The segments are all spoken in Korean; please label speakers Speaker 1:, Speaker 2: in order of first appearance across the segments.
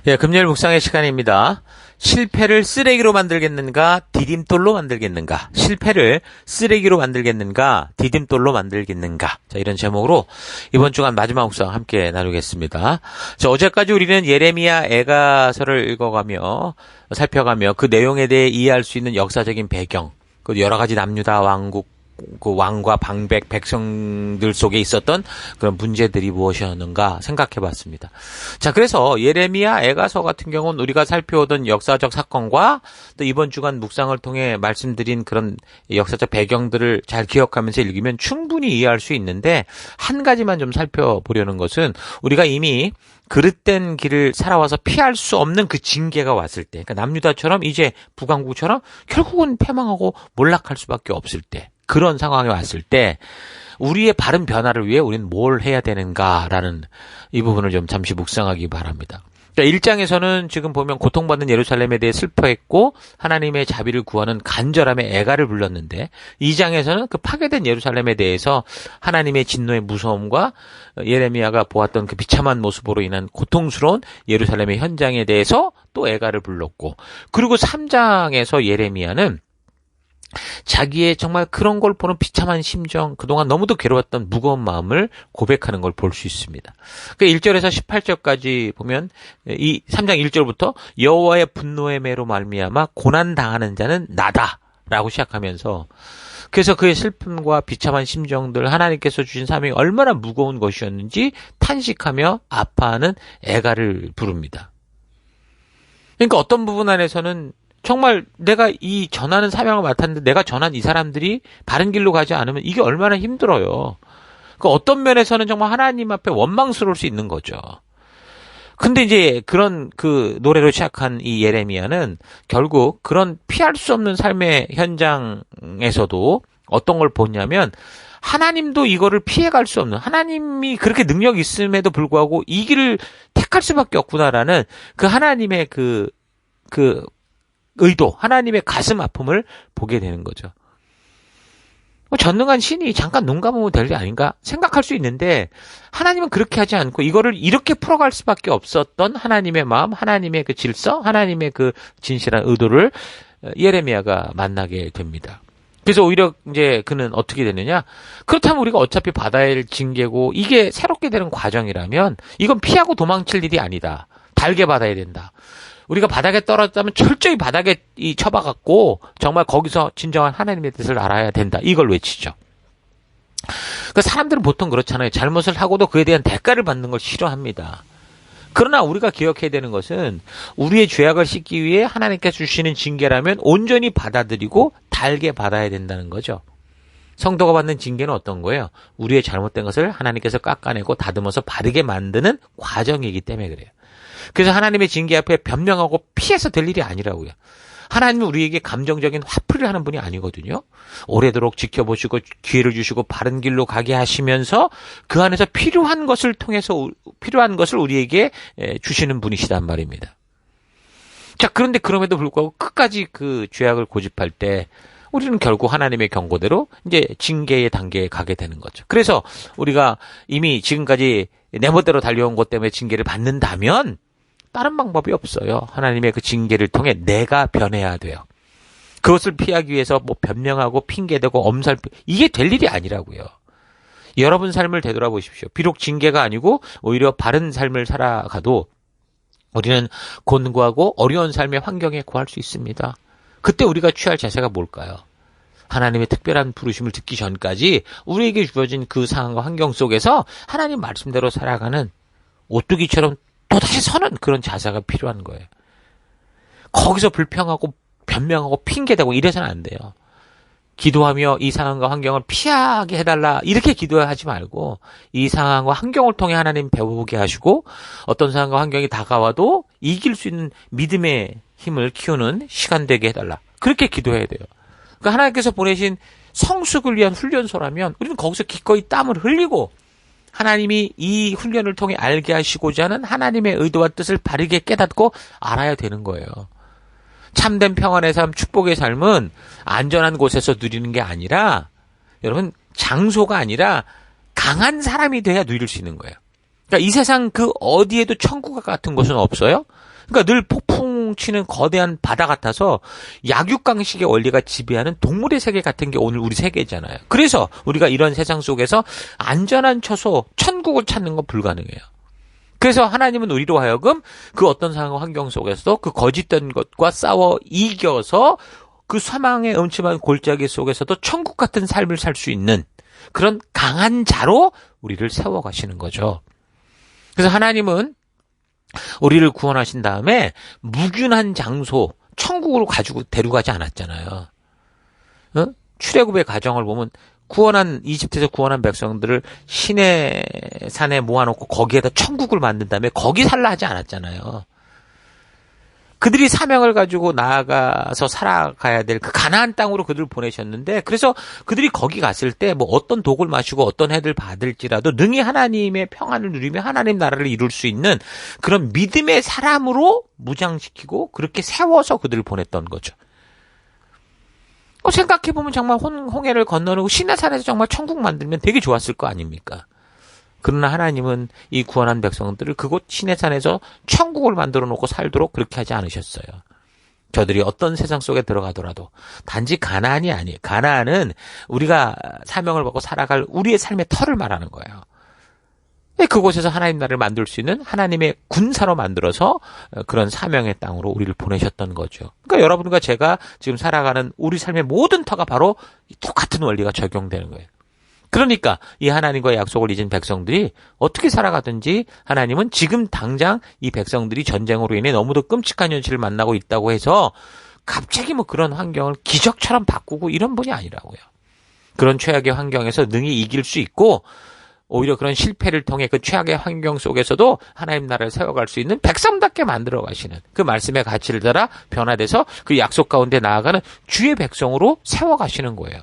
Speaker 1: 예, 금요일 묵상의 시간입니다. 실패를 쓰레기로 만들겠는가, 디딤돌로 만들겠는가? 실패를 쓰레기로 만들겠는가, 디딤돌로 만들겠는가? 자, 이런 제목으로 이번 주간 마지막 묵상 함께 나누겠습니다. 자, 어제까지 우리는 예레미야 애가서를 읽어가며, 살펴가며 그 내용에 대해 이해할 수 있는 역사적인 배경, 그 여러 가지 남유다 왕국, 그 왕과 방백, 백성들 속에 있었던 그런 문제들이 무엇이었는가 생각해 봤습니다. 자, 그래서 예레미야 애가서 같은 경우는 우리가 살펴오던 역사적 사건과 또 이번 주간 묵상을 통해 말씀드린 그런 역사적 배경들을 잘 기억하면서 읽으면 충분히 이해할 수 있는데, 한 가지만 좀 살펴보려는 것은 우리가 이미 그릇된 길을 살아와서 피할 수 없는 그 징계가 왔을 때, 그러니까 남유다처럼 이제 북왕국처럼 결국은 패망하고 몰락할 수밖에 없을 때, 그런 상황에 왔을 때 우리의 바른 변화를 위해 우리는 뭘 해야 되는가라는 이 부분을 좀 잠시 묵상하기 바랍니다. 그러니까 1장에서는 지금 보면 고통받는 예루살렘에 대해 슬퍼했고 하나님의 자비를 구하는 간절함의 애가를 불렀는데, 2장에서는 그 파괴된 예루살렘에 대해서 하나님의 진노의 무서움과 예레미야가 보았던 그 비참한 모습으로 인한 고통스러운 예루살렘의 현장에 대해서 또 애가를 불렀고, 그리고 3장에서 예레미야는 자기의 정말 그런 걸 보는 비참한 심정, 그동안 너무도 괴로웠던 무거운 마음을 고백하는 걸 볼 수 있습니다. 그 1절에서 18절까지 보면 이 3장 1절부터 여호와의 분노의 매로 말미암아 고난 당하는 자는 나다라고 시작하면서, 그래서 그의 슬픔과 비참한 심정들, 하나님께서 주신 사명이 얼마나 무거운 것이었는지 탄식하며 아파하는 애가를 부릅니다. 그러니까 어떤 부분 안에서는 정말 내가 이 전하는 사명을 맡았는데 내가 전한 이 사람들이 바른 길로 가지 않으면 이게 얼마나 힘들어요. 그 어떤 면에서는 정말 하나님 앞에 원망스러울 수 있는 거죠. 근데 이제 그런 그 노래로 시작한 이 예레미야는 결국 그런 피할 수 없는 삶의 현장에서도 어떤 걸 보냐면, 하나님도 이거를 피해갈 수 없는, 하나님이 그렇게 능력이 있음에도 불구하고 이 길을 택할 수밖에 없구나라는 그 하나님의 그 의도, 하나님의 가슴 아픔을 보게 되는 거죠. 전능한 신이 잠깐 눈 감으면 될 게 아닌가 생각할 수 있는데, 하나님은 그렇게 하지 않고 이거를 이렇게 풀어갈 수밖에 없었던 하나님의 마음, 하나님의 그 질서, 하나님의 그 진실한 의도를 예레미야가 만나게 됩니다. 그래서 오히려 이제 그는 어떻게 되느냐? 그렇다면 우리가 어차피 받아야 할 징계고 이게 새롭게 되는 과정이라면 이건 피하고 도망칠 일이 아니다. 달게 받아야 된다. 우리가 바닥에 떨어졌다면 철저히 바닥에 쳐박았고 정말 거기서 진정한 하나님의 뜻을 알아야 된다. 이걸 외치죠. 그러니까 사람들은 보통 그렇잖아요. 잘못을 하고도 그에 대한 대가를 받는 걸 싫어합니다. 그러나 우리가 기억해야 되는 것은 우리의 죄악을 씻기 위해 하나님께서 주시는 징계라면 온전히 받아들이고 달게 받아야 된다는 거죠. 성도가 받는 징계는 어떤 거예요? 우리의 잘못된 것을 하나님께서 깎아내고 다듬어서 바르게 만드는 과정이기 때문에 그래요. 그래서 하나님의 징계 앞에 변명하고 피해서 될 일이 아니라고요. 하나님은 우리에게 감정적인 화풀이를 하는 분이 아니거든요. 오래도록 지켜보시고 기회를 주시고 바른 길로 가게 하시면서 그 안에서 필요한 것을 통해서 필요한 것을 우리에게 주시는 분이시단 말입니다. 자, 그런데 그럼에도 불구하고 끝까지 그 죄악을 고집할 때 우리는 결국 하나님의 경고대로 이제 징계의 단계에 가게 되는 거죠. 그래서 우리가 이미 지금까지 내 멋대로 달려온 것 때문에 징계를 받는다면 다른 방법이 없어요. 하나님의 그 징계를 통해 내가 변해야 돼요. 그것을 피하기 위해서 뭐 변명하고 핑계대고 엄살피, 이게 될 일이 아니라고요. 여러분 삶을 되돌아보십시오. 비록 징계가 아니고 오히려 바른 삶을 살아가도 우리는 곤고하고 어려운 삶의 환경에 구할 수 있습니다. 그때 우리가 취할 자세가 뭘까요? 하나님의 특별한 부르심을 듣기 전까지 우리에게 주어진 그 상황과 환경 속에서 하나님 말씀대로 살아가는 오뚜기처럼 또다시 서는 그런 자세가 필요한 거예요. 거기서 불평하고 변명하고 핑계대고 이래서는 안 돼요. 기도하며 이 상황과 환경을 피하게 해달라 이렇게 기도하지 말고, 이 상황과 환경을 통해 하나님 배우게 하시고 어떤 상황과 환경이 다가와도 이길 수 있는 믿음의 힘을 키우는 시간 되게 해달라, 그렇게 기도해야 돼요. 그러니까 하나님께서 보내신 성숙을 위한 훈련소라면 우리는 거기서 기꺼이 땀을 흘리고 하나님이 이 훈련을 통해 알게 하시고자 하는 하나님의 의도와 뜻을 바르게 깨닫고 알아야 되는 거예요. 참된 평안의 삶, 축복의 삶은 안전한 곳에서 누리는 게 아니라, 여러분, 장소가 아니라 강한 사람이 돼야 누릴 수 있는 거예요. 그러니까 이 세상 그 어디에도 천국 같은 곳은 없어요. 그러니까 늘 폭풍 치는 거대한 바다 같아서 약육강식의 원리가 지배하는 동물의 세계 같은 게 오늘 우리 세계잖아요. 그래서 우리가 이런 세상 속에서 안전한 처소, 천국을 찾는 건 불가능해요. 그래서 하나님은 우리로 하여금 그 어떤 상황 환경 속에서도 그 거짓된 것과 싸워 이겨서 그 사망의 음침한 골짜기 속에서도 천국 같은 삶을 살 수 있는 그런 강한 자로 우리를 세워가시는 거죠. 그래서 하나님은 우리를 구원하신 다음에 무균한 장소, 천국으로 가지고 데려가지 않았잖아요. 출애굽의 과정을 보면 이집트에서 구원한 백성들을 시내 산에 모아놓고 거기에다 천국을 만든 다음에 거기 살라 하지 않았잖아요. 그들이 사명을 가지고 나아가서 살아가야 될 그 가나안 땅으로 그들을 보내셨는데, 그래서 그들이 거기 갔을 때 뭐 어떤 독을 마시고 어떤 해를 받을지라도 능히 하나님의 평안을 누리며 하나님 나라를 이룰 수 있는 그런 믿음의 사람으로 무장시키고 그렇게 세워서 그들을 보냈던 거죠. 생각해보면 정말 홍해를 건너고 시내산에서 정말 천국 만들면 되게 좋았을 거 아닙니까? 그러나 하나님은 이 구원한 백성들을 그곳 시내산에서 천국을 만들어 놓고 살도록 그렇게 하지 않으셨어요. 저들이 어떤 세상 속에 들어가더라도 단지 가나안이 아니에요. 가나안은 우리가 사명을 받고 살아갈 우리의 삶의 터를 말하는 거예요. 그곳에서 하나님 나라를 만들 수 있는 하나님의 군사로 만들어서 그런 사명의 땅으로 우리를 보내셨던 거죠. 그러니까 여러분과 제가 지금 살아가는 우리 삶의 모든 터가 바로 똑같은 원리가 적용되는 거예요. 그러니까 이 하나님과의 약속을 잊은 백성들이 어떻게 살아가든지 하나님은 지금 당장 이 백성들이 전쟁으로 인해 너무도 끔찍한 현실을 만나고 있다고 해서 갑자기 뭐 그런 환경을 기적처럼 바꾸고 이런 분이 아니라고요. 그런 최악의 환경에서 능히 이길 수 있고 오히려 그런 실패를 통해 그 최악의 환경 속에서도 하나님 나라를 세워갈 수 있는 백성답게 만들어 가시는 그 말씀의 가치를 따라 변화돼서 그 약속 가운데 나아가는 주의 백성으로 세워가시는 거예요.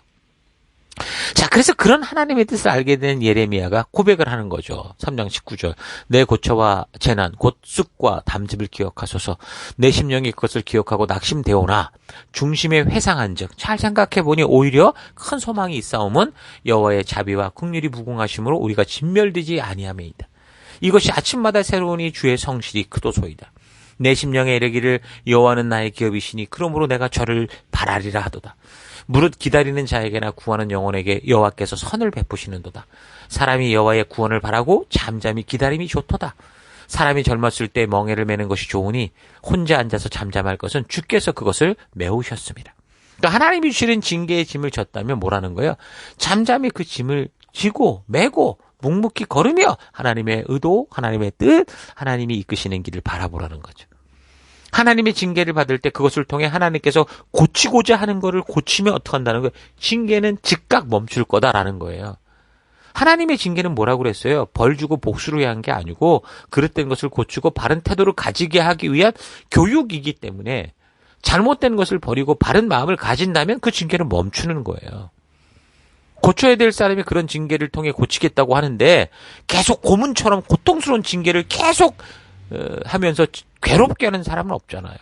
Speaker 1: 자, 그래서 그런 하나님의 뜻을 알게 된 예레미야가 고백을 하는 거죠. 3장 19절. 내 고초와 재난, 곧 쑥과 담즙을 기억하소서. 내 심령이 그것을 기억하고 낙심되오나 중심에 회상한 즉. 잘 생각해보니 오히려 큰 소망이 있사오면 여호와의 자비와 긍휼이 무궁하심으로 우리가 진멸되지 아니하매이다. 이것이 아침마다 새로우니 주의 성실이 크도소이다. 내 심령에 이르기를 여호와는 나의 기업이시니 그러므로 내가 저를 바라리라 하도다. 무릇 기다리는 자에게나 구하는 영혼에게 여호와께서 선을 베푸시는도다. 사람이 여호와의 구원을 바라고 잠잠히 기다림이 좋도다. 사람이 젊었을 때 멍에를 매는 것이 좋으니 혼자 앉아서 잠잠할 것은 주께서 그것을 메우셨습니다. 그러니까 하나님이 주시는 징계의 짐을 졌다면 뭐라는 거예요? 잠잠히 그 짐을 지고 메고 묵묵히 걸으며 하나님의 의도, 하나님의 뜻, 하나님이 이끄시는 길을 바라보라는 거죠. 하나님의 징계를 받을 때 그것을 통해 하나님께서 고치고자 하는 것을 고치면 어떻게 한다는 거예요? 징계는 즉각 멈출 거다라는 거예요. 하나님의 징계는 뭐라고 그랬어요? 벌 주고 복수를 위한 게 아니고 그릇된 것을 고치고 바른 태도를 가지게 하기 위한 교육이기 때문에 잘못된 것을 버리고 바른 마음을 가진다면 그 징계는 멈추는 거예요. 고쳐야 될 사람이 그런 징계를 통해 고치겠다고 하는데 계속 고문처럼 고통스러운 징계를 계속 하면서 괴롭게 하는 사람은 없잖아요.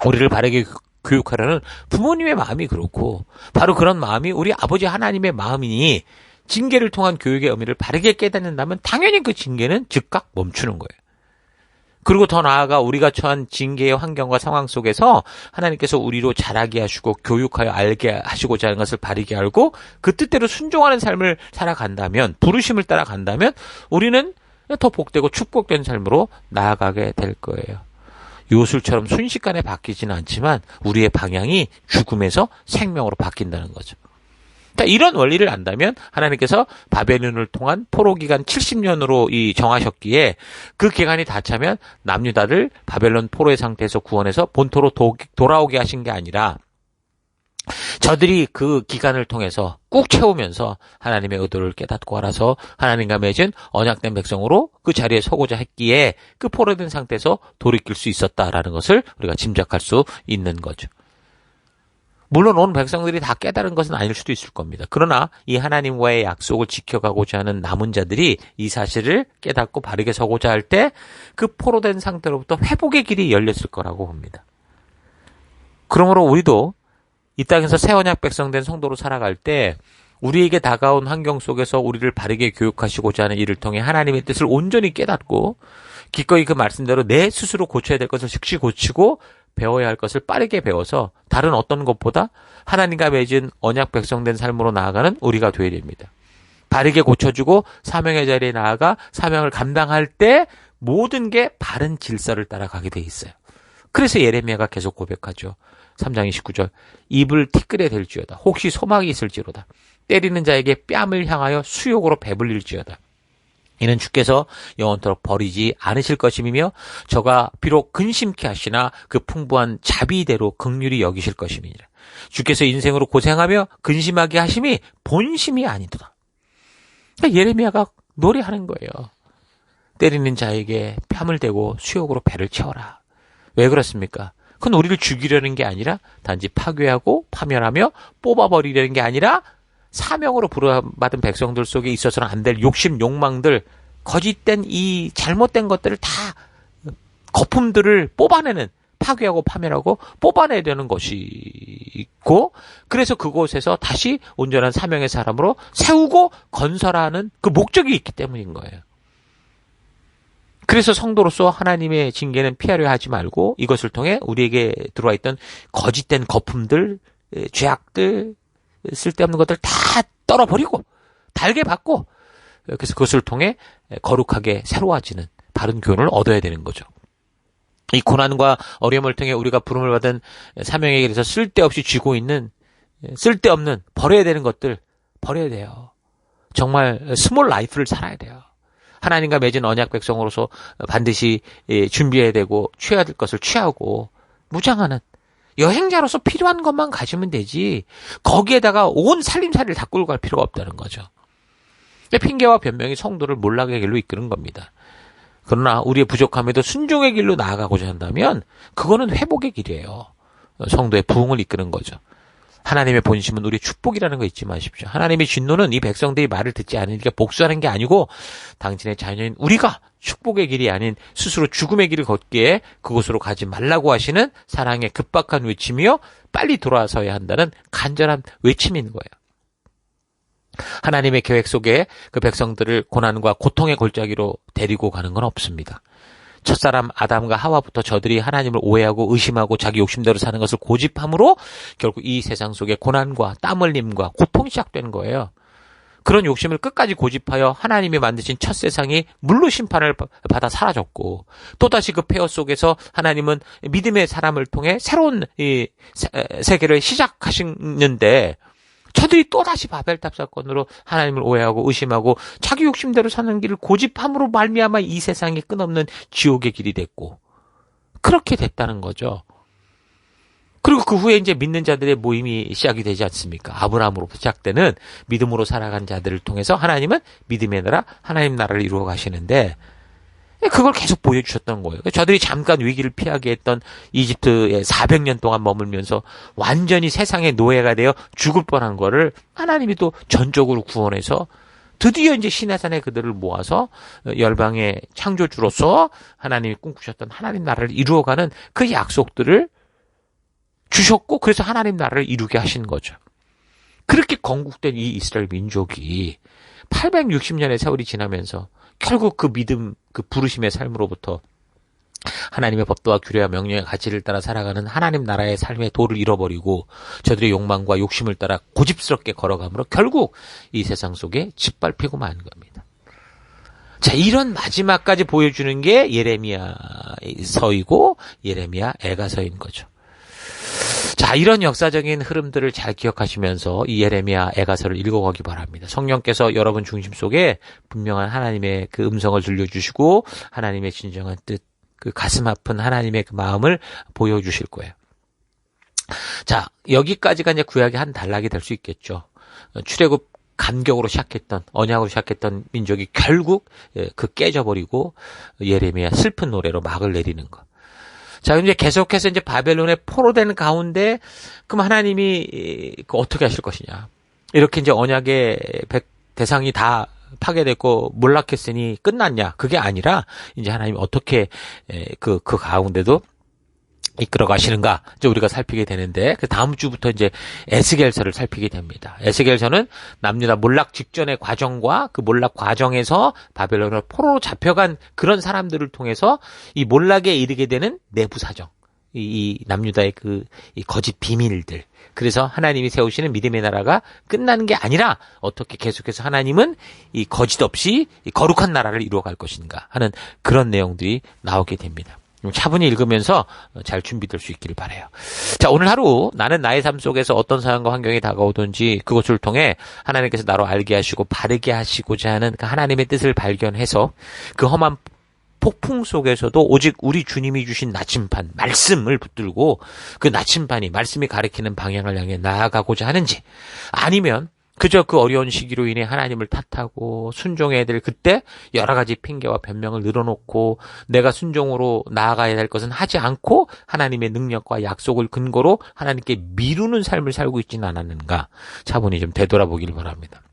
Speaker 1: 우리를 바르게 교육하려는 부모님의 마음이 그렇고 바로 그런 마음이 우리 아버지 하나님의 마음이니 징계를 통한 교육의 의미를 바르게 깨닫는다면 당연히 그 징계는 즉각 멈추는 거예요. 그리고 더 나아가 우리가 처한 징계의 환경과 상황 속에서 하나님께서 우리로 자라게 하시고 교육하여 알게 하시고자 하는 것을 바르게 알고 그 뜻대로 순종하는 삶을 살아간다면, 부르심을 따라간다면 우리는 더 복되고 축복된 삶으로 나아가게 될 거예요. 요술처럼 순식간에 바뀌지는 않지만 우리의 방향이 죽음에서 생명으로 바뀐다는 거죠. 이런 원리를 안다면 하나님께서 바벨론을 통한 포로 기간 70년으로 정하셨기에 그 기간이 다 차면 남유다를 바벨론 포로의 상태에서 구원해서 본토로 돌아오게 하신 게 아니라 저들이 그 기간을 통해서 꾹 채우면서 하나님의 의도를 깨닫고 알아서 하나님과 맺은 언약된 백성으로 그 자리에 서고자 했기에 그 포로된 상태에서 돌이킬 수 있었다라는 것을 우리가 짐작할 수 있는 거죠. 물론 온 백성들이 다 깨달은 것은 아닐 수도 있을 겁니다. 그러나 이 하나님과의 약속을 지켜가고자 하는 남은 자들이 이 사실을 깨닫고 바르게 서고자 할 때 그 포로된 상태로부터 회복의 길이 열렸을 거라고 봅니다. 그러므로 우리도 이 땅에서 새 언약 백성된 성도로 살아갈 때 우리에게 다가온 환경 속에서 우리를 바르게 교육하시고자 하는 일을 통해 하나님의 뜻을 온전히 깨닫고 기꺼이 그 말씀대로 내 스스로 고쳐야 될 것을 즉시 고치고 배워야 할 것을 빠르게 배워서 다른 어떤 것보다 하나님과 맺은 언약 백성된 삶으로 나아가는 우리가 되어야 됩니다. 바르게 고쳐주고 사명의 자리에 나아가 사명을 감당할 때 모든 게 바른 질서를 따라가게 돼 있어요. 그래서 예레미야가 계속 고백하죠. 3장 29절 입을 티끌에 댈지어다. 혹시 소망이 있을지로다. 때리는 자에게 뺨을 향하여 수욕으로 배불릴지어다. 이는 주께서 영원토록 버리지 않으실 것임이며 저가 비록 근심케 하시나 그 풍부한 자비대로 긍휼히 여기실 것임이니라. 주께서 인생으로 고생하며 근심하게 하심이 본심이 아니도다. 그러니까 예레미야가 노래하는 거예요. 때리는 자에게 뺨을 대고 수욕으로 배를 채워라. 왜 그렇습니까? 그건 우리를 죽이려는 게 아니라 단지 파괴하고 파멸하며 뽑아버리려는 게 아니라 사명으로 부름받은 백성들 속에 있어서는 안 될 욕심, 욕망들, 거짓된 이 잘못된 것들을 다 거품들을 뽑아내는, 파괴하고 파멸하고 뽑아내려는 것이 있고, 그래서 그곳에서 다시 온전한 사명의 사람으로 세우고 건설하는 그 목적이 있기 때문인 거예요. 그래서 성도로서 하나님의 징계는 피하려 하지 말고 이것을 통해 우리에게 들어와 있던 거짓된 거품들, 죄악들, 쓸데없는 것들 다 떨어버리고 달게 받고, 그래서 그것을 통해 거룩하게 새로워지는 바른 교훈을 얻어야 되는 거죠. 이 고난과 어려움을 통해 우리가 부름을 받은 사명에 대해서 쓸데없이 쥐고 있는 쓸데없는 버려야 되는 것들 버려야 돼요. 정말 스몰 라이프를 살아야 돼요. 하나님과 맺은 언약 백성으로서 반드시 준비해야 되고 취해야 될 것을 취하고 무장하는 여행자로서 필요한 것만 가지면 되지 거기에다가 온 살림살이를 다 끌고 갈 필요가 없다는 거죠. 핑계와 변명이 성도를 몰락의 길로 이끄는 겁니다. 그러나 우리의 부족함에도 순종의 길로 나아가고자 한다면 그거는 회복의 길이에요. 성도의 부흥을 이끄는 거죠. 하나님의 본심은 우리의 축복이라는 거 잊지 마십시오. 하나님의 진노는 이 백성들이 말을 듣지 않으니까 복수하는 게 아니고 당신의 자녀인 우리가 축복의 길이 아닌 스스로 죽음의 길을 걷기에 그곳으로 가지 말라고 하시는 사랑의 급박한 외침이요 빨리 돌아서야 한다는 간절한 외침인 거예요. 하나님의 계획 속에 그 백성들을 고난과 고통의 골짜기로 데리고 가는 건 없습니다. 첫사람 아담과 하와부터 저들이 하나님을 오해하고 의심하고 자기 욕심대로 사는 것을 고집함으로 결국 이 세상 속에 고난과 땀 흘림과 고통이 시작되는 거예요. 그런 욕심을 끝까지 고집하여 하나님이 만드신 첫 세상이 물로 심판을 받아 사라졌고 또다시 그 폐허 속에서 하나님은 믿음의 사람을 통해 새로운 이 세계를 시작하시는데 저들이 또다시 바벨탑 사건으로 하나님을 오해하고 의심하고 자기 욕심대로 사는 길을 고집함으로 말미암아 이 세상이 끝없는 지옥의 길이 됐고 그렇게 됐다는 거죠. 그리고 그 후에 이제 믿는 자들의 모임이 시작이 되지 않습니까? 아브라함으로부터 시작되는 믿음으로 살아간 자들을 통해서 하나님은 믿음의 나라, 하나님 나라를 이루어 가시는데 그걸 계속 보여주셨던 거예요. 저들이 잠깐 위기를 피하게 했던 이집트에 400년 동안 머물면서 완전히 세상의 노예가 되어 죽을 뻔한 거를 하나님이 또 전적으로 구원해서 드디어 이제 시내산에 그들을 모아서 열방의 창조주로서 하나님이 꿈꾸셨던 하나님 나라를 이루어가는 그 약속들을 주셨고 그래서 하나님 나라를 이루게 하신 거죠. 그렇게 건국된 이 이스라엘 민족이 860년의 세월이 지나면서 결국 그 믿음, 그 부르심의 삶으로부터 하나님의 법도와 규례와 명령의 가치를 따라 살아가는 하나님 나라의 삶의 도를 잃어버리고 저들의 욕망과 욕심을 따라 고집스럽게 걸어가므로 결국 이 세상 속에 짓밟히고 만 겁니다. 자, 이런 마지막까지 보여주는 게 예레미야서이고 예레미야 애가서인 거죠. 자, 이런 역사적인 흐름들을 잘 기억하시면서 이 예레미야 애가서를 읽어가기 바랍니다. 성령께서 여러분 중심 속에 분명한 하나님의 그 음성을 들려주시고 하나님의 진정한 뜻, 그 가슴 아픈 하나님의 그 마음을 보여주실 거예요. 자, 여기까지가 이제 구약의 한 단락이 될 수 있겠죠. 출애굽 간격으로 시작했던 언약으로 시작했던 민족이 결국 그 깨져버리고 예레미야 슬픈 노래로 막을 내리는 것. 자, 이제 계속해서 이제 바벨론의 포로되는 가운데, 그럼 하나님이 어떻게 하실 것이냐. 이렇게 이제 언약의 대상이 다 파괴됐고 몰락했으니 끝났냐. 그게 아니라, 이제 하나님이 어떻게, 그 가운데도 이끌어 가시는가 이제 우리가 살피게 되는데 그 다음 주부터 이제 에스겔서를 살피게 됩니다. 에스겔서는 남유다 몰락 직전의 과정과 그 몰락 과정에서 바벨론으로 포로로 잡혀간 그런 사람들을 통해서 이 몰락에 이르게 되는 내부 사정, 이 남유다의 이 거짓 비밀들. 그래서 하나님이 세우시는 믿음의 나라가 끝나는 게 아니라 어떻게 계속해서 하나님은 이 거짓 없이 이 거룩한 나라를 이루어갈 것인가 하는 그런 내용들이 나오게 됩니다. 차분히 읽으면서 잘 준비될 수 있기를 바라요. 자, 오늘 하루 나는 나의 삶 속에서 어떤 상황과 환경이 다가오든지 그것을 통해 하나님께서 나로 알게 하시고 바르게 하시고자 하는 그 하나님의 뜻을 발견해서 그 험한 폭풍 속에서도 오직 우리 주님이 주신 나침반, 말씀을 붙들고 그 나침반이 말씀이 가리키는 방향을 향해 나아가고자 하는지 아니면 그저 그 어려운 시기로 인해 하나님을 탓하고 순종해야 될 그때 여러 가지 핑계와 변명을 늘어놓고 내가 순종으로 나아가야 될 것은 하지 않고 하나님의 능력과 약속을 근거로 하나님께 미루는 삶을 살고 있지는 않았는가 차분히 좀 되돌아보길 바랍니다.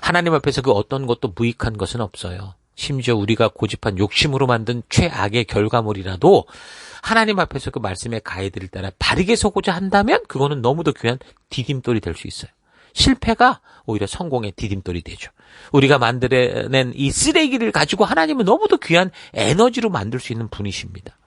Speaker 1: 하나님 앞에서 그 어떤 것도 무익한 것은 없어요. 심지어 우리가 고집한 욕심으로 만든 최악의 결과물이라도 하나님 앞에서 그 말씀의 가이드를 따라 바르게 서고자 한다면 그거는 너무도 귀한 디딤돌이 될 수 있어요. 실패가 오히려 성공의 디딤돌이 되죠. 우리가 만들어낸 이 쓰레기를 가지고 하나님은 너무도 귀한 에너지로 만들 수 있는 분이십니다.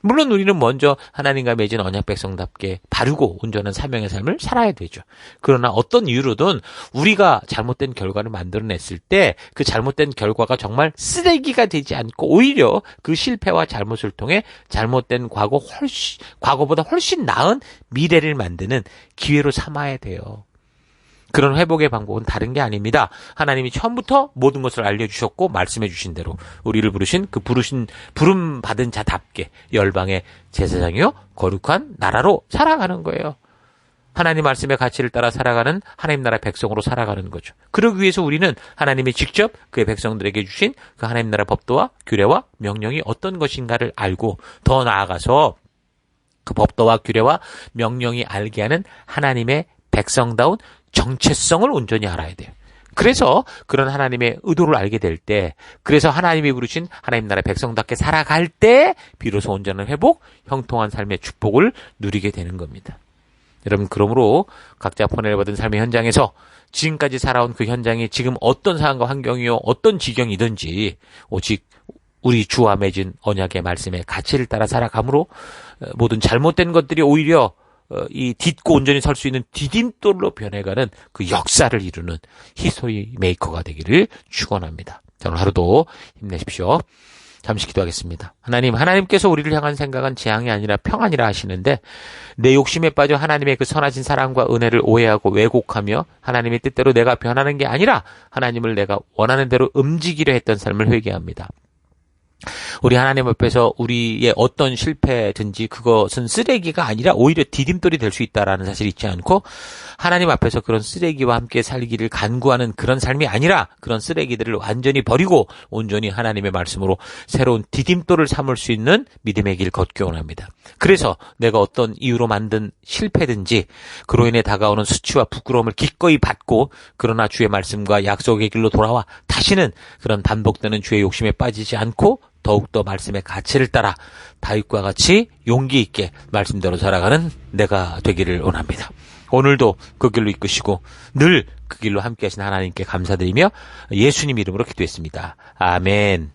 Speaker 1: 물론 우리는 먼저 하나님과 맺은 언약 백성답게 바르고 온전한 사명의 삶을 살아야 되죠. 그러나 어떤 이유로든 우리가 잘못된 결과를 만들어냈을 때 그 잘못된 결과가 정말 쓰레기가 되지 않고 오히려 그 실패와 잘못을 통해 잘못된 과거보다 훨씬 나은 미래를 만드는 기회로 삼아야 돼요. 그런 회복의 방법은 다른 게 아닙니다. 하나님이 처음부터 모든 것을 알려주셨고 말씀해 주신 대로 우리를 부르신 그 부름 받은 자답게 열방의 제사장이요 거룩한 나라로 살아가는 거예요. 하나님 말씀의 가치를 따라 살아가는 하나님 나라 백성으로 살아가는 거죠. 그러기 위해서 우리는 하나님이 직접 그의 백성들에게 주신 그 하나님 나라 법도와 규례와 명령이 어떤 것인가를 알고 더 나아가서 그 법도와 규례와 명령이 알게 하는 하나님의 백성다운 정체성을 온전히 알아야 돼요. 그래서 그런 하나님의 의도를 알게 될 때, 그래서 하나님이 부르신 하나님 나라의 백성답게 살아갈 때 비로소 온전한 회복, 형통한 삶의 축복을 누리게 되는 겁니다. 여러분, 그러므로 각자 번뇌를 받은 삶의 현장에서 지금까지 살아온 그 현장이 지금 어떤 상황과 환경이요 어떤 지경이든지 오직 우리 주와 맺은 언약의 말씀의 가치를 따라 살아감으로 모든 잘못된 것들이 오히려 이 딛고 온전히 설 수 있는 디딤돌로 변해가는 그 역사를 이루는 히스토리 메이커가 되기를 축원합니다. 자, 오늘 하루도 힘내십시오. 잠시 기도하겠습니다. 하나님께서 우리를 향한 생각은 재앙이 아니라 평안이라 하시는데 내 욕심에 빠져 하나님의 그 선하신 사랑과 은혜를 오해하고 왜곡하며 하나님의 뜻대로 내가 변하는 게 아니라 하나님을 내가 원하는 대로 움직이려 했던 삶을 회개합니다. 우리 하나님 앞에서 우리의 어떤 실패든지 그것은 쓰레기가 아니라 오히려 디딤돌이 될 수 있다라는 사실을 잊지 않고 하나님 앞에서 그런 쓰레기와 함께 살기를 간구하는 그런 삶이 아니라 그런 쓰레기들을 완전히 버리고 온전히 하나님의 말씀으로 새로운 디딤돌을 삼을 수 있는 믿음의 길 걷기 원합니다. 그래서 내가 어떤 이유로 만든 실패든지 그로 인해 다가오는 수치와 부끄러움을 기꺼이 받고 그러나 주의 말씀과 약속의 길로 돌아와 다시는 그런 반복되는 주의 욕심에 빠지지 않고 더욱더 말씀의 가치를 따라 다윗과 같이 용기 있게 말씀대로 살아가는 내가 되기를 원합니다. 오늘도 그 길로 이끄시고 늘 그 길로 함께 하신 하나님께 감사드리며 예수님 이름으로 기도했습니다. 아멘.